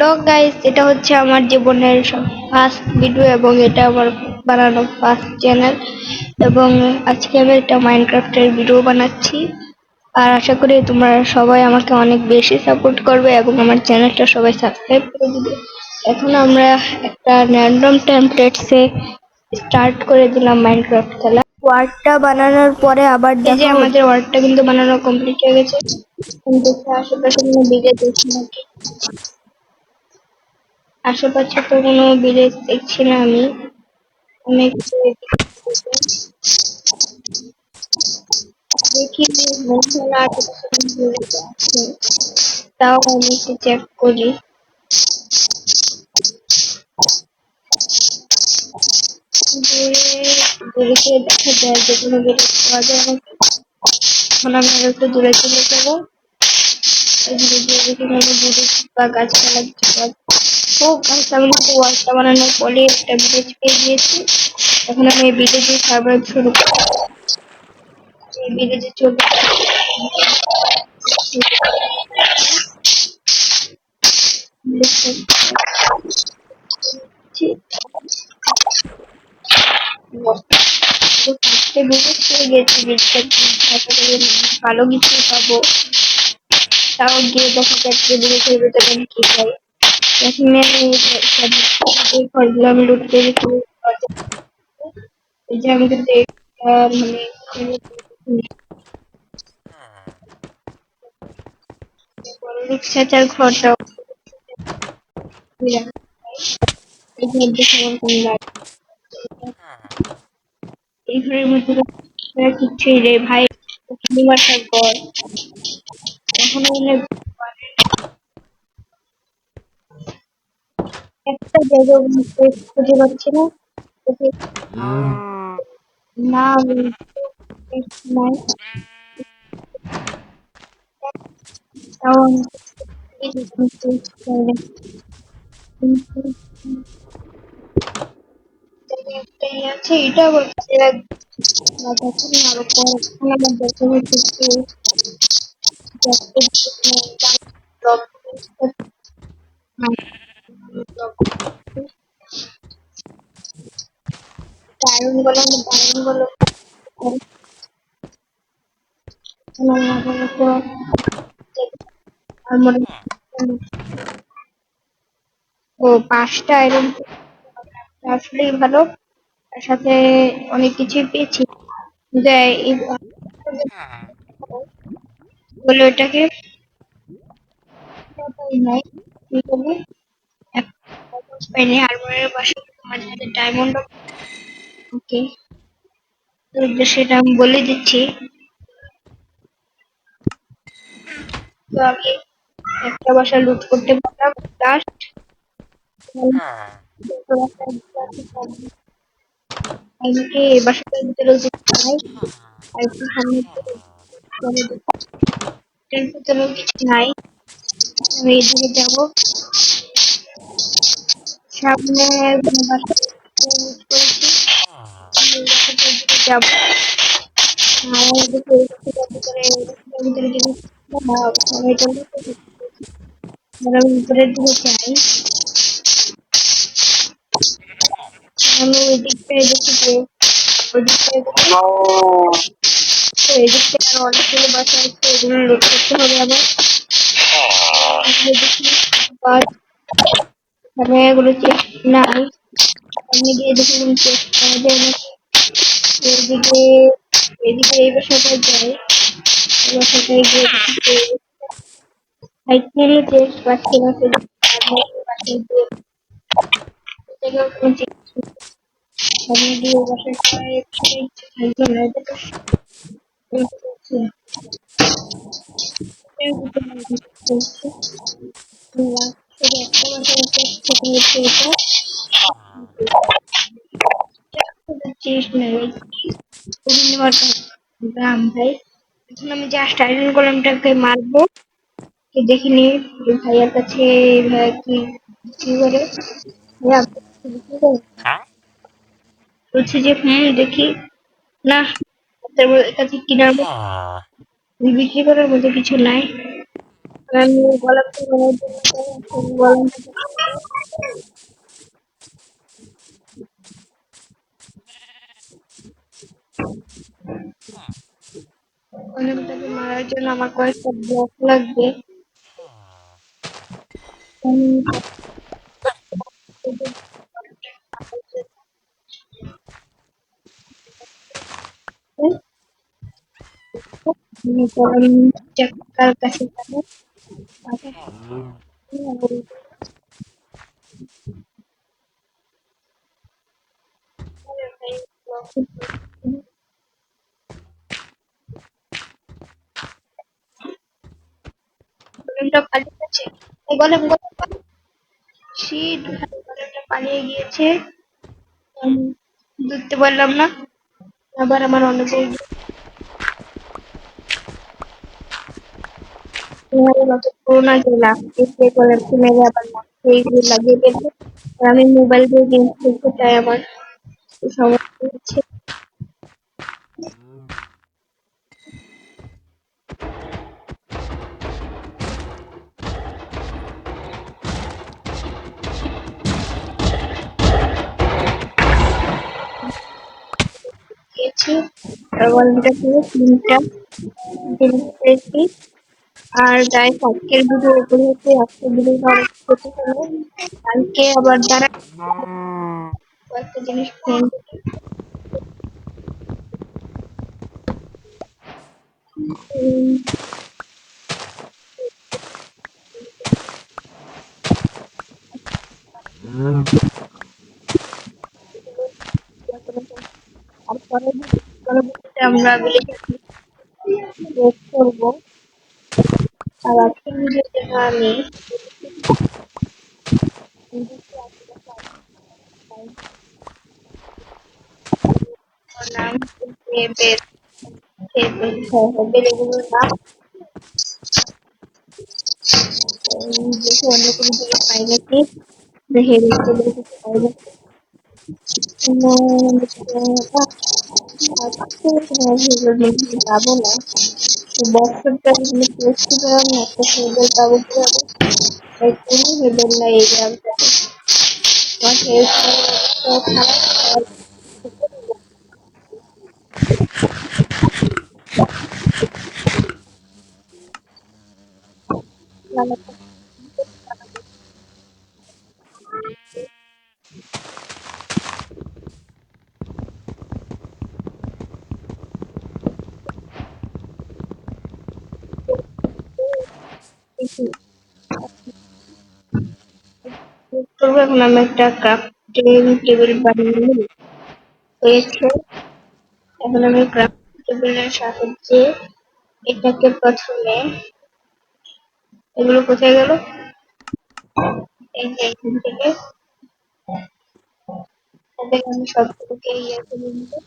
Hello guys, এটা হচ্ছে আমার জীবনের ফার্স্ট ভিডিও এবং এটা আমার বানানো ফার্স্ট চ্যানেল। এবং আজকে আমি একটা মাইনক্রাফটের ভিডিও বানাচ্ছি। আর আশা করি তোমরা সবাই আমাকে অনেক বেশি সাপোর্ট করবে এবং আমার চ্যানেলটা সবাই সাবস্ক্রাইব করে দিবে। এখন আমরা একটা র্যান্ডম টেমপ্লেটসে স্টার্ট করে দিলাম মাইনক্রাফট খেলা। ওয়ার্ডটা বানানোর পরে আবার এই যে আমাদের ওয়ার্ডটা কিন্তু বানানো কমপ্লিট হয়ে গেছে। দেখে আশেপাশে কোনো ভিলেজ দেখছি নাকি। আশেপাশে তো কোনো ভিলেজ দেখছি না আমি। অনেক দেখি মশলা আশেপাশে কোনো village আছে। তাও আমি একটু চেক করি। দূরে গিয়ে দেখা যায় যে কোনো ভিলেজ পাওয়া যায় নাকি। এখন আমি আর একটু দূরে চলে যাবো। দূরে গিয়ে দেখি কোনো ভিলেজ বা গাছপালা কিছু পাওয়া যায়। ও গাছ, আমি কিন্তু ওয়ালটা বানানোর পরে একটা ভিলেজ পেয়ে গিয়েছি। এখন আমি এই ভিলেজে সার্ভাইভ শুরু করবো। এই ভিলেজে চলে ভালো কিছু পাবো। তাও গিয়ে দেখা যাচ্ছে ভিলেজের ভেতরে আমি কি পাই। এখানে এই ঘরগুলো আমি লুট করে এই যে আমি কিন্তু মানে রিক্সাটার ঘরটা এই ঘর দেখে আমার কেমন লাগে। এই ঘরের মধ্যে কিচ্ছুই রে ভাই, বাসার ঘর। এখনো মনে একটা জায়গা খুঁজে পাচ্ছি না। না আমি নাই, তাও আমি একটাই আছে, এটা বলছে আরো পরে আমার দরকার হচ্ছে দারুণ বলে দারুণ বলে ও 5টা আয়রন আসলেই ভালো। তার সাথে অনেক কিছুই পেয়েছি। যে বলে ওটাকে নাই কি বলে পাইনি আর্মরের পাশে মাঝে মাঝে ডায়মন্ড। ওকে, তো সেটা আমি বলে দিচ্ছি। তো আমি একটা বাসা লুট করতে পারলাম লাস্ট। আমাকে এই বাসাটার ভিতরে যেতে চাই। আর একটু সামনে এটার ভিতরেও কিছু নাই। আমি এদিকে যাবো, সামনে বাসা লুট করেছি। আমি এই বাসাটার দিকে যাবো। আর এদিকে এই বাসাটার ভিতরে যদি আমি এটা আমি ভিতরের দিকে যাই। আমি ওই দিকটায় দেখি যে ওই দিকটায় তো এই দিক থেকে আরো অনেকগুলো বাসা আছে, এগুলো লুট করতে হবে আবার। দেখি বাস এখানে এগুলো চেক নাই। সামনে গিয়ে দেখি কোনো চেক পাওয়া যায় নাকি। এদিকে এদিকে এই বাসাটায় যাই, এই বাসাটায় গিয়ে দেখি যে সাইকেলে চেক পাচ্ছি না। বাসায় গিয়ে এদিকেও কোনো চেক সামনে গিয়ে এই বাসাটায় থাকবে না। এটা গ্রাম ভাই। এখন আমি জাস্ট আয়রন গোলেমটাকে মারবো। দেখিনি ভাইয়ার কাছে ভাইয়া কি কি করে। ভাইয়া বিক্রি করে? বলছি যে দেখি না, তার কাছে কেনার মতো বিক্রি করার মতো কিছু নাই। আমি গোলাপটা বানানোর জন্য গোলাপটা গোলাপটাকে মারার জন্য আমার কয়েকটা ব্লক লাগবে। আমি কার কাছে যাবো, তাকে গোলাপটা পালিয়ে গেছে। এই গোলাপ শিট, গোলাপটা পালিয়ে গিয়েছে। আমি ধরতে পারলাম না। আবার আমার অনেক তোমার মতো পুরোনো যে লাফতে করে মেরে আবার সেইগুলো লাগিয়ে দেবে। আর আমি মোবাইল দিয়ে গেম খেলতে চাই, আমার একটু সমস্যা হচ্ছে। দিয়েছি আর ওয়ালটা দিয়ে 3টা জিনিস পেয়েছি। আর গায়ে আজকের ভিডিও এগুলো হচ্ছে, আজকের ভিডিওটা অনেক ছোট হলো। কালকে আবার যারা কয়েকটা জিনিস ফোন আর পরবর্তীতে আমরা বেশ করবো। আর আজকের ভিডিওর জন্য আমি নাম বের এগুলোর নাম দেখে অন্য কোনো জায়গায় পাই নাকি, দেখে দেখতে দেখতে পাই নাকি। যাবো না, বছরটা পোস্ট করার না একটা সুন্দর পাবো কিভাবে, তাই কোনো হেবেন না এই গ্রামটা। আমার হেল্প খারাপ করবো। এখন আমি একটা ক্রাফটিং টেবিল বানিয়ে হয়েছে। এখন আমি ক্রাফটিং টেবিলের সাহায্যে এটাকে প্রথমে, এগুলো কোথায় গেল, এই যে এখান থেকে এটাকে আমি সবগুলোকে ইয়ে করে নিবো।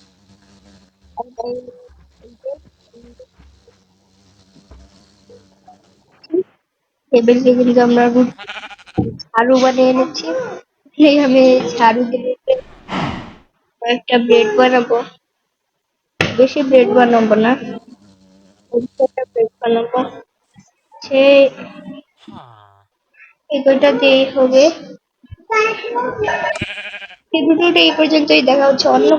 টেবিলকে কিন্তু আমরা ঝাড়ু বানিয়ে নিচ্ছি। এই আমি ঝাড়ু দিয়ে কয়েকটা ব্রেড বানাবো, বেশি ব্রেড বানাবো না, একটা ব্রেড বানাবো। সে এগুলোটা দিয়ে হবে। এই ভিডিওটা এই পর্যন্তই, দেখা হচ্ছে অন্য